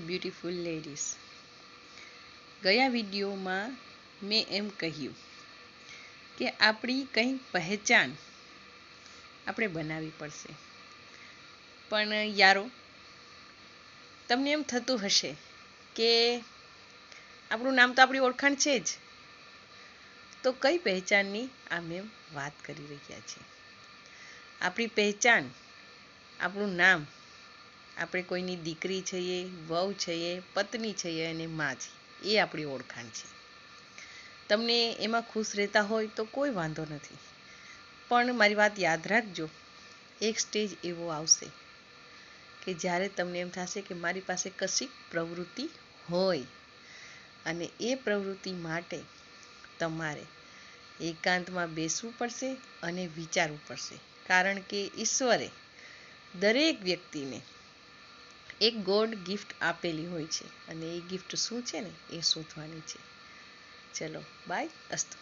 Beautiful ladies. ગયા વિડીયોમાં મેં એમ કહ્યું કે આપણી કંઈ પહેચાન આપણે બનાવવી પડશે. પણ યારો, તમને એમ થતું હશે કે આપણું નામ તો આપણી ઓળખાણ છે જ, તો કઈ પહેચાનની આ મેં વાત કરી રહ્યા છીએ. આપણી પહેચાન, આપણું નામ, આપણે કોઈની દીકરી છીએ, વહુ છીએ, પત્ની છીએ અને માં છીએ, એ આપણી ઓળખાણ છે. તમને એમાં ખુશ રહેતા હોય તો કોઈ વાંધો નથી, પણ મારી વાત યાદ રાખજો, એક સ્ટેજ એવો આવશે કે જ્યારે તમને એમ થશે કે મારી પાસે કશીક પ્રવૃત્તિ હોય અને એ પ્રવૃત્તિ માટે તમારે એકાંતમાં બેસવું પડશે અને વિચારવું પડશે. કારણ કે ઈશ્વરે દરેક વ્યક્તિને એક ગોડ ગિફ્ટ આપેલી હોય છે અને એ ગિફ્ટ શું છે ને એ શોધવાની છે. ચલો બાય, અસ્તુ.